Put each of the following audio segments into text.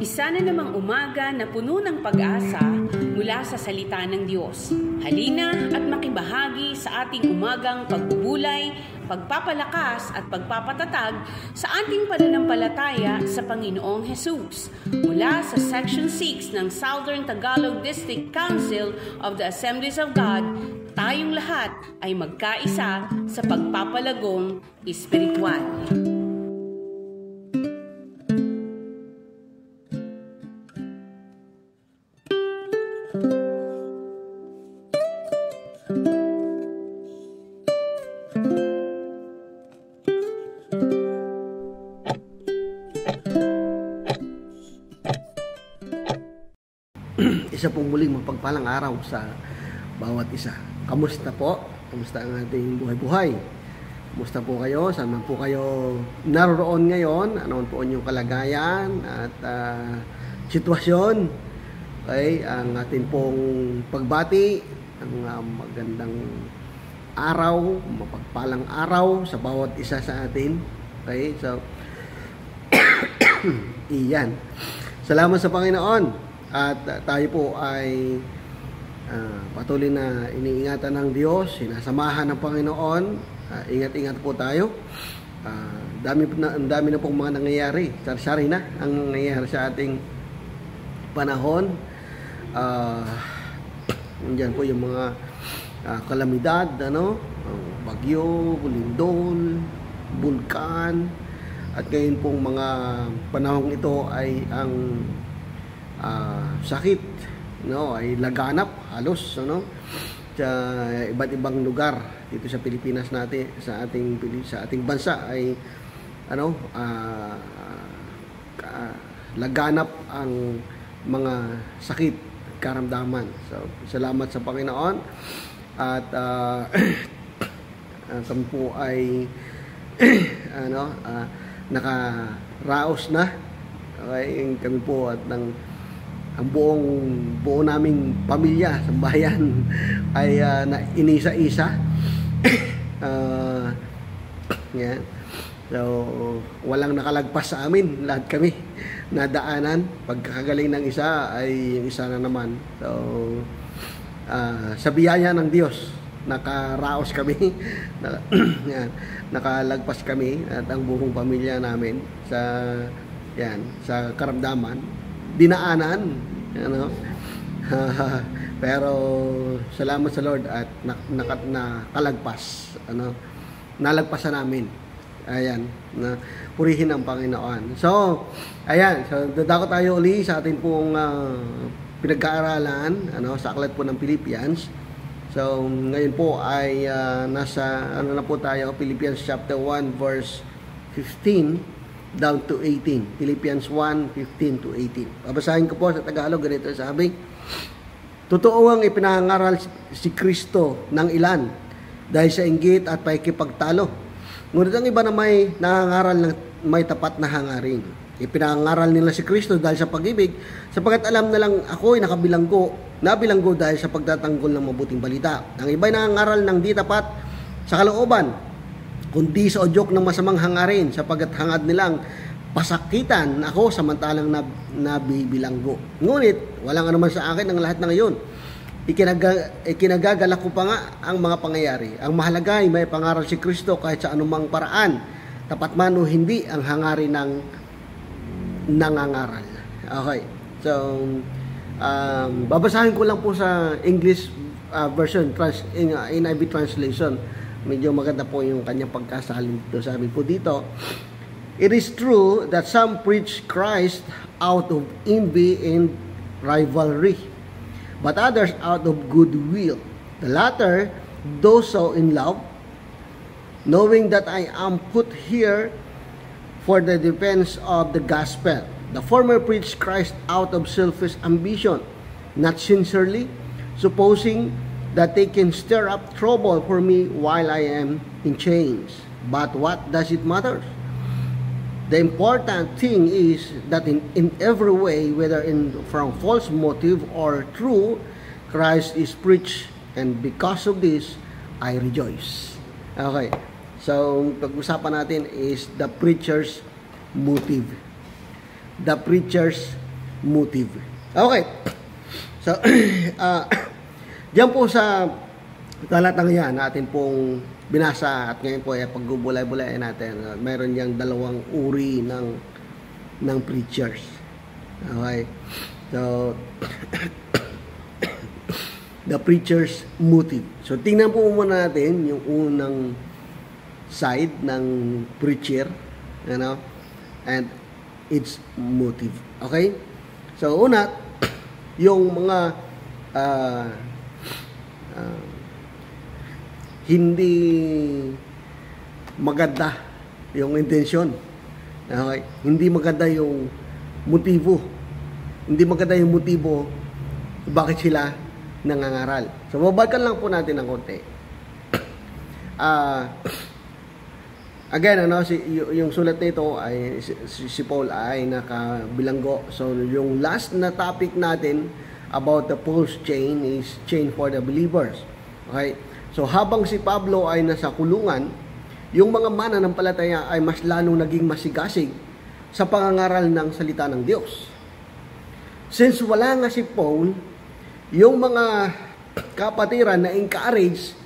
Isa na namang umaga na puno ng pag-asa mula sa salita ng Diyos. Halina at makibahagi sa ating umagang pagbubulay, pagpapalakas at pagpapatatag sa ating pananampalataya sa Panginoong Hesus. Mula sa Section 6 ng Southern Tagalog District Council of the Assemblies of God, tayong lahat ay magkaisa sa pagpapalagong espiritual. Isa pong muling mapagpalang araw sa bawat isa. Kamusta po? Kamusta ang ating buhay-buhay? Kamusta po kayo? Saan man po kayo naroon ngayon? Ano po inyong kalagayan at sitwasyon? Okay, ang ating pong pagbati, ang magandang araw, mapagpalang araw sa bawat isa sa atin. Okay, so iyan. Salamat sa Panginoon. At tayo po ay patuloy na iniingatan ng Diyos, sinasamahan ng Panginoon. Ingat-ingat po tayo. Dami na pong mga nangyayari. Sari-sari na ang nangyayari sa ating panahon. Nandiyan po yung mga kalamidad, bagyo, lindol, bulkan. At ngayon pong mga panahong ito ay ang sakit ay laganap halos sa iba't ibang lugar dito sa Pilipinas natin, sa ating bansa ay laganap ang mga sakit, karamdaman. So salamat sa Panginoon at kami po ay nakaraos na. Okay, kami po at ang buo naming pamilya sa bayan ay inisa-isa. Yeah. So walang nakalagpas sa amin, lahat kami nadaanan. Pagkakagaling ng isa ay yung isa na naman. So sa biyaya ng Diyos nakaraos kami. Nakalagpas kami at ang buong pamilya namin sa karamdaman, dinaanan, pero salamat sa Lord at nakalagpas, nalagpasan namin. Ayan, purihin ang Panginoon. So, ayan, so dadako tayo uli sa ating pong pinag-aaralan, sa aklat po ng Philippians. So, ngayon po ay nasa na po tayo, Philippians chapter 1 verse 15 down to 18. Philippians 1:15 to 18. Babasahin ko po sa Tagalog, ganito sabi: Totoo ang ipinangaral si Kristo ng ilan dahil sa inggit at pakikipagtalo. Ngunit ang iba na may nangangaral ng may tapat na hangarin. Ipinangaral nila si Kristo dahil sa pag-ibig, sapagkat alam na lang ako'y nabilanggo dahil sa pagtatanggol ng mabuting balita. Ang iba'y nangangaral ng di tapat sa kalooban, kundi sa udyok ng masamang hangarin, sapagkat hangad nilang pasakitan ako samantalang nabibilanggo. Ngunit walang anuman sa akin ang lahat ng iyon. Ikinagagalak ko pa nga ang mga pangyayari. Ang mahalaga ay may pangaral si Kristo kahit sa anumang paraan, tapat man o hindi ang hangarin ng nangangaral. Okay, so babasahin ko lang po sa English version, NIV translation. Medyo maganda po yung kanyang pagkasalin dito. Sabi po dito, It is true that some preach Christ out of envy and rivalry, but others out of goodwill. The latter do so in love, knowing that I am put here for the defense of the gospel. The former preach Christ out of selfish ambition, not sincerely, supposing that they can stir up trouble for me while I am in chains. But what does it matter? The important thing is that in every way, whether from false motive or true, Christ is preached, and because of this, I rejoice. Okay, so pag-usapan natin is the preacher's motive. The preacher's motive. Okay. So, diyan po sa talatang yan, natin pong binasa at ngayon po ay pagbubulay-bulayan natin. Meron yang dalawang uri ng preachers. Okay. So, the preacher's motive. So, tingnan po muna natin yung unang side ng preacher, and its motive. Okay? So, una, yung mga hindi maganda yung intensyon. Okay? Hindi maganda yung motibo. Hindi maganda yung motibo bakit sila nangangaral. So, babalikan lang po natin ng konti. Again, yung sulat nito ay si Paul ay nakabilanggo. So, yung last na topic natin about the Paul's chain is chain for the believers. Okay? So, habang si Pablo ay nasa kulungan, yung mga mananampalataya ay mas lalong naging masigasig sa pangangaral ng salita ng Diyos. Since wala nga si Paul, yung mga kapatiran na encourage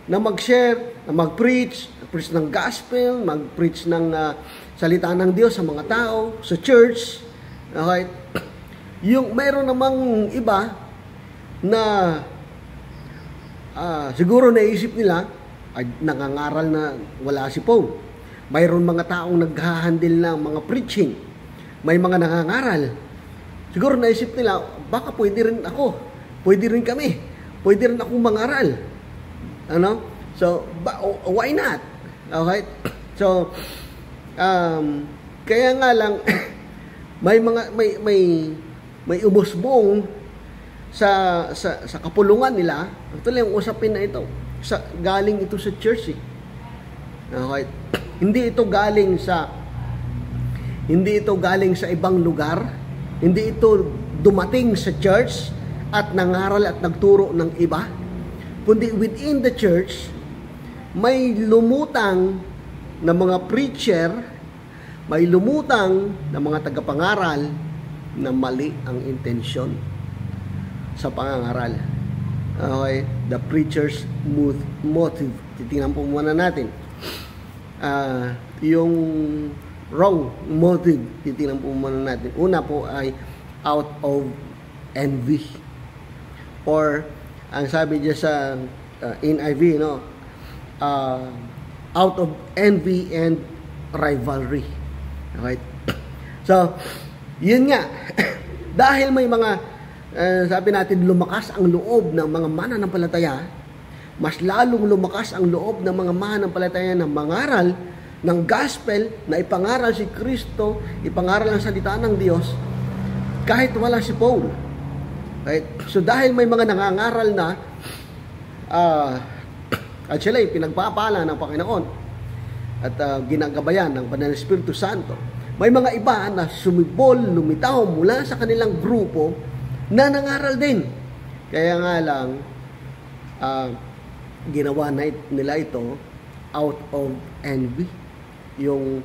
na mag-share, na mag-preach ng gospel, mag-preach ng salita ng Diyos sa mga tao, sa church. Okay? Yung mayroon namang iba na siguro naisip nila, ay nangangaral na wala si Paul. Mayroon mga taong naghahandle ng mga preaching. May mga nangangaral. Siguro naisip nila, baka pwede rin ako. Pwede rin kami. Pwede rin akong mangaral. So, why not? Okay? So, kaya nga lang, may umusbong sa kapulungan nila. Ito lang yung usapin na ito. Galing ito sa church. Okay? Hindi ito galing sa ibang lugar. Hindi ito dumating sa church at nangaral at nagturo ng iba, kundi within the church, may lumutang na mga preacher, may lumutang na mga tagapangaral na mali ang intensyon sa pangangaral. Okay? The preacher's motive. Titingnan po muna natin. Yung wrong motive, titingnan po muna natin. Una po ay out of envy. Or, ang sabi niya sa NIV, out of envy and rivalry. Okay? So, yun nga. Dahil may mga, sabi natin, lumakas ang loob ng mga mananampalataya, mas lalong lumakas ang loob ng mga mananampalataya ng mangaral ng gospel na ipangaral si Kristo, ipangaral ang salita ng Diyos, kahit wala si Paul. Right? So dahil may mga nangangaral na at sila ay pinagpapala ng Panginoon at ginagabayan ng Banal na Espiritu Santo, may mga iba na sumibol, lumitaw mula sa kanilang grupo na nangaral din. Kaya nga lang ginawa nila ito out of envy, yung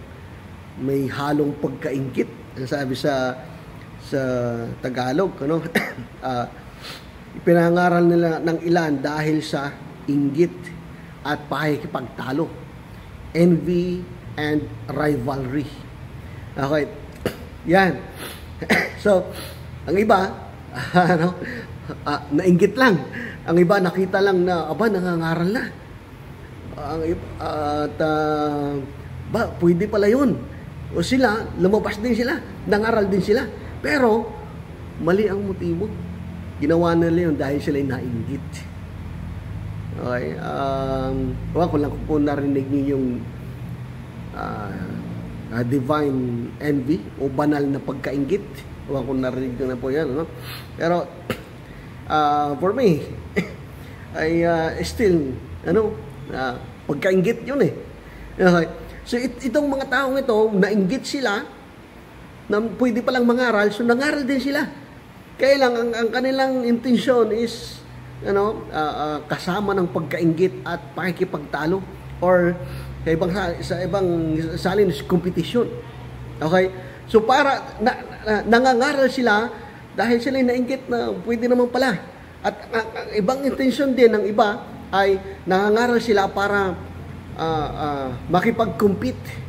may halong pagkaingit, sabi sa Tagalog, ipinangaral nila ng ilan dahil sa inggit at pakikipagtalo, envy and rivalry. Okay, yan. So, ang iba, nainggit lang. Ang iba nakita lang na, nangangaral na. Pwede pala yun. O sila, lumabas din sila, nangaral din sila. Pero, mali ang motibo. Ginawa nila yun dahil sila nainggit. Okay. Kung lang po narinig niyo yung divine envy o banal na pagkainggit. Kung narinig nyo na po yan. Pero, for me, ay still, pagkainggit yun eh. Okay. So, itong mga taong ito, nainggit sila, na pwede palang mangaral, so nangaral din sila. Kaya lang, ang kanilang intensyon is, kasama ng pagkainggit at pakikipagtalo, or sa ibang salin is competition. Okay? So, para, nangangaral sila dahil sila nainggit na pwede naman pala. At ang ibang intensyon din ng iba ay nangangaral sila para makipag-compete.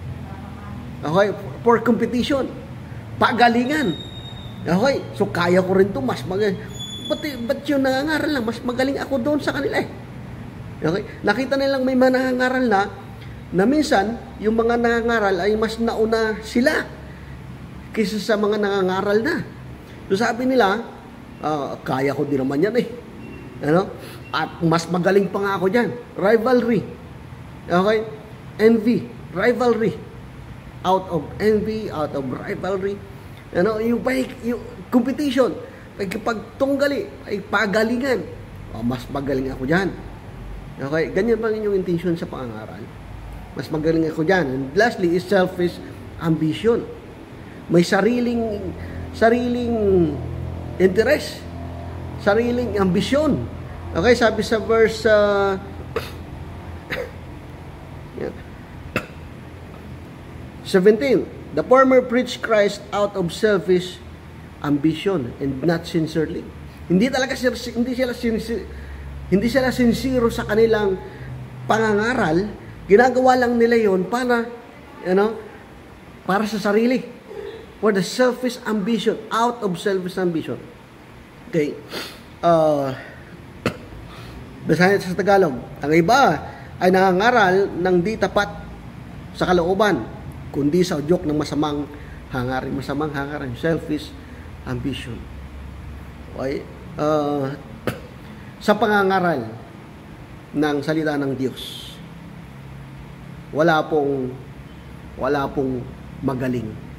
Okay? For competition. Pagalingan. Okay? So, kaya ko rin ito. Mas magaling. Ba't yung nangangaral lang? Mas magaling ako doon sa kanila eh. Okay? Nakita nilang may mga nangangaral na minsan, yung mga nangangaral ay mas nauna sila kaysa sa mga nangangaral na. So, sabi nila, kaya ko din naman yan eh. Ano? At mas magaling pa nga ako dyan. Rivalry. Okay? Envy. Rivalry. Out of envy, out of rivalry. Ano? Yung competition. Pagtunggali, ay pagalingan. Mas magaling ako dyan. Okay? Ganyan bang inyong intention sa pangangaral? Mas magaling ako dyan. And lastly is selfish ambition. May sariling interest. Sariling ambisyon. Okay, sabi sa verse 17, the former preached Christ out of selfish ambition and not sincerely. Hindi sila sincero sa kanilang pangangaral. Ginagawa lang nila yon para sa sarili. For the selfish ambition, out of selfish ambition. Okay. Basahin sa Tagalog. Ang iba ay nangangaral ng di tapat sa kalooban, kundi sa udyok ng masamang hangarin, selfish ambition. Okay? Sa pangangaral ng salita ng Diyos, wala pong magaling.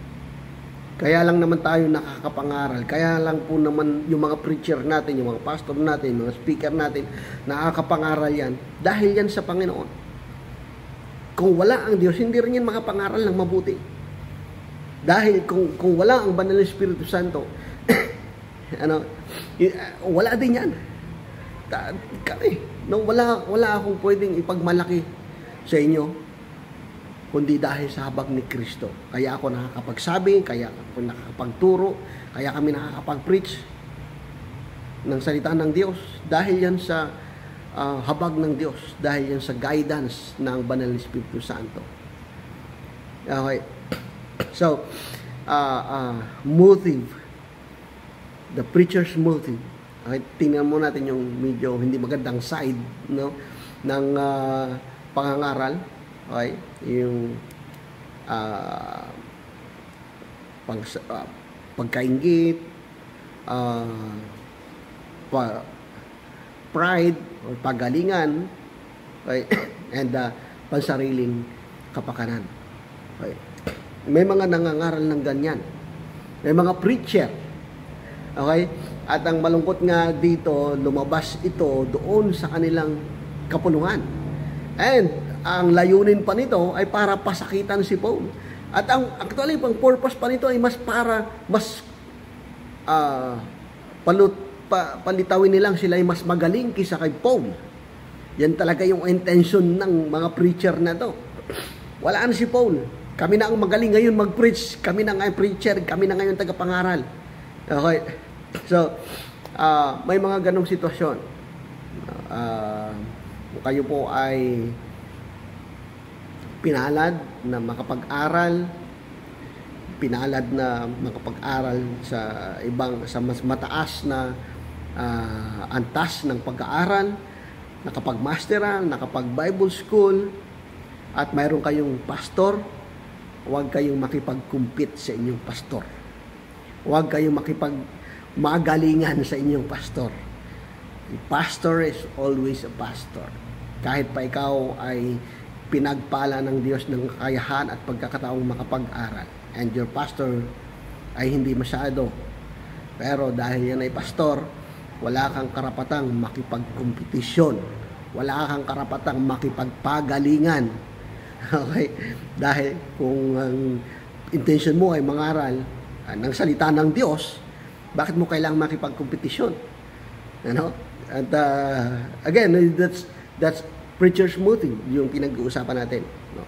Kaya lang naman tayo nakakapangaral. Kaya lang po naman yung mga preacher natin, yung mga pastor natin, mga speaker natin, nakakapangaral yan. Dahil yan sa Panginoon. Kung wala ang Diyos, hindi rin yan makapangaral ng mabuti. Dahil kung wala ang Banal na Espiritu Santo, wala din yan. Wala akong pwedeng ipagmalaki sa inyo, kundi dahil sa habag ni Kristo. Kaya ako nakakapagsabi, kaya ako nakakapagturo, kaya kami nakakapag-preach ng salita ng Diyos. Dahil yan sa habag ng Diyos. Dahil yan sa guidance ng Banal na Espiritu Santo. Okay. So, motive. The preacher's motive. Okay. Tingnan mo natin yung medyo hindi magandang side, no, ng pangangaral. Okay, yung pagkainggit, pride or pagalingan, okay, and pansariling kapakanan. Okay. May mga nangangaral ng ganyan. May mga preacher. Okay? At ang malungkot nga dito, lumabas ito doon sa kanilang kapulungan. And ang layunin pa nito ay para pasakitan si Paul. At actually, ang purpose pa nito ay mas palitawin nilang sila ay mas magaling kaysa kay Paul. Yan talaga yung intention ng mga preacher na to. Wala na si Paul. Kami na ang magaling ngayon mag-preach. Kami na nga preacher. Kami na ngayon tagapangaral. Okay. So, may mga ganong sitwasyon. Kayo po ay pinalad na makapag-aral, pinalad na makapag-aral sa mas mataas na antas ng pag-aaral, nakapag-masteral, nakapag-Bible school, at mayroon kayong pastor. Huwag kayong makipag-compete sa inyong pastor. Huwag kayong makipag-magalingan sa inyong pastor. A pastor is always a pastor. Kahit pa ikaw ay pinagpala ng Diyos ng kakayahan at pagkakataong makapag-aral, and your pastor ay hindi masyado, pero dahil yan ay pastor, wala kang karapatang makipagkompetisyon, wala kang karapatang makipagpagalingan. Okay? Dahil kung ang intention mo ay mangaral ng salita ng Diyos, bakit mo kailangang makipagkompetisyon? At again, that's preacher's motive, yung pinag-uusapan natin. No?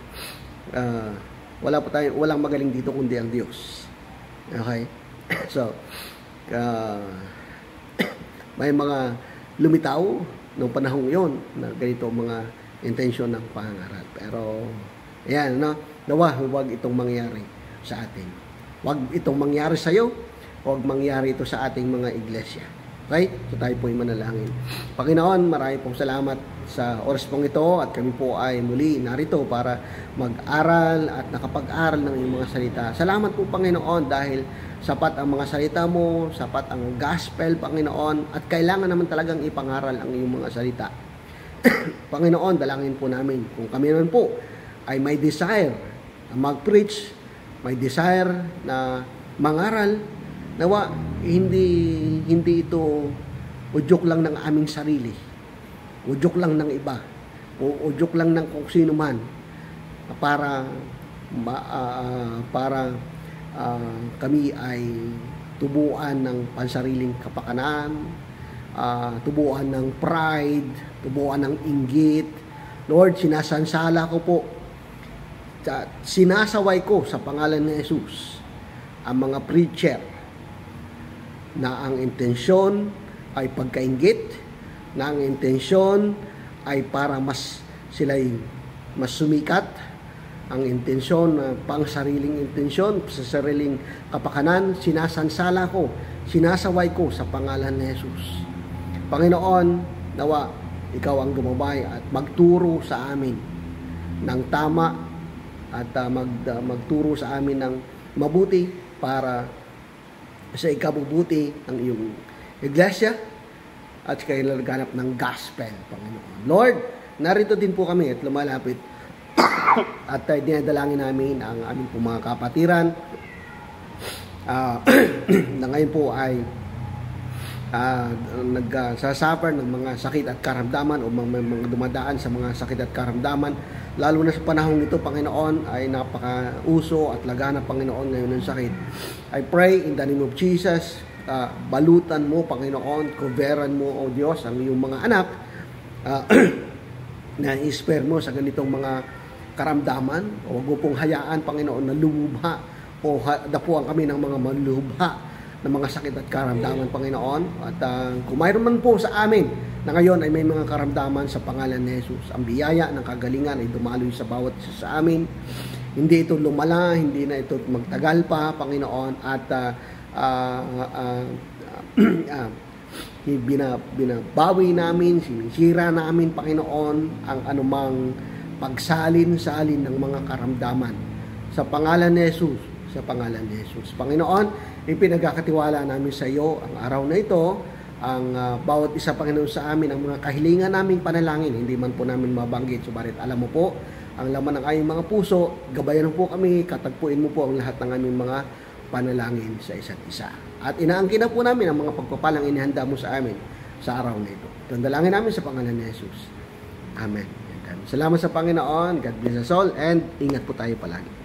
Walang magaling dito kundi ang Diyos. Okay? So, may mga lumitaw noong panahong yon na ganito mga intensyon ng pangaral. Pero, ayan, no? Nawa, huwag itong mangyari sa atin. Huwag itong mangyari sa iyo, huwag mangyari ito sa ating mga iglesia. Okay? So tayo po ay manalangin. Panginoon, marami pong salamat sa oras pong ito at kami po ay muli narito para mag-aral at nakapag-aral ng iyong mga salita. Salamat po, Panginoon, dahil sapat ang mga salita mo, sapat ang gospel, Panginoon, at kailangan naman talagang ipangaral ang iyong mga salita. Panginoon, dalangin po namin kung kami naman po ay may desire na mag-preach, may desire na mangaral, nawa hindi ito udyok lang ng aming sarili, udyok lang ng iba, o udyok lang ng kung sino man para kami ay tubuan ng pansariling kapakanan, tubuan ng pride, tubuan ng inggit. Lord, sinasansala ko po, sinasaway ko sa pangalan ni Jesus ang mga preacher na ang intensyon ay pagkainggit, na ang intensyon ay para sila'y mas sumikat, ang intensyon, pang sariling intensyon, sa sariling kapakanan, sinasansala ko, sinasaway ko sa pangalan ni Jesus. Panginoon, nawa, ikaw ang gumabay at magturo sa amin ng tama at magturo sa amin ng mabuti para sa ikabubuti ng iyong iglesia at sa kailanganap ng gospel, Panginoon. Lord, narito din po kami at lumalapit at dinadalangin namin ang aming po mga kapatiran na ngayon po ay nagsasuffer ng mga sakit at karamdaman o mga dumadaan sa mga sakit at karamdaman, lalo na sa panahon nito, Panginoon, ay napaka-uso at lagana, Panginoon, ngayon ng sakit. I pray in the name of Jesus, balutan mo, Panginoon, coveran mo, O Diyos, ang iyong mga anak na i-spare mo sa ganitong mga karamdaman. O huwag mo pong hayaan, Panginoon, na lumubha o dapuan kami ng mga malubha ng mga sakit at karamdaman, Panginoon. At kung mayroon man po sa amin na ngayon ay may mga karamdaman, sa pangalan ni Jesus, ang biyaya ng kagalingan ay dumaloy sa bawat isa sa amin. Hindi ito lumala, hindi na ito magtagal pa, Panginoon. At binabawi namin, sinisira namin, Panginoon, ang anumang pagsalin-salin ng mga karamdaman. Sa pangalan ni Jesus, sa pangalan ni Jesus. Panginoon, ipinagkakatiwala namin sa iyo ang araw na ito, ang bawat isa, Panginoon, sa amin, ang mga kahilingan naming panalangin, hindi man po namin mabanggit, subalit alam mo po ang laman ng aming mga puso. Gabayan mo po kami, katagpuin mo po ang lahat ng aming mga panalangin sa isa't isa. At inaangkin na po namin ang mga pagpapalang inihanda mo sa amin sa araw na ito. Ito ang dalangin namin sa pangalan ni Jesus. Amen. Salamat sa Panginoon. God bless us all and ingat po tayo palagi.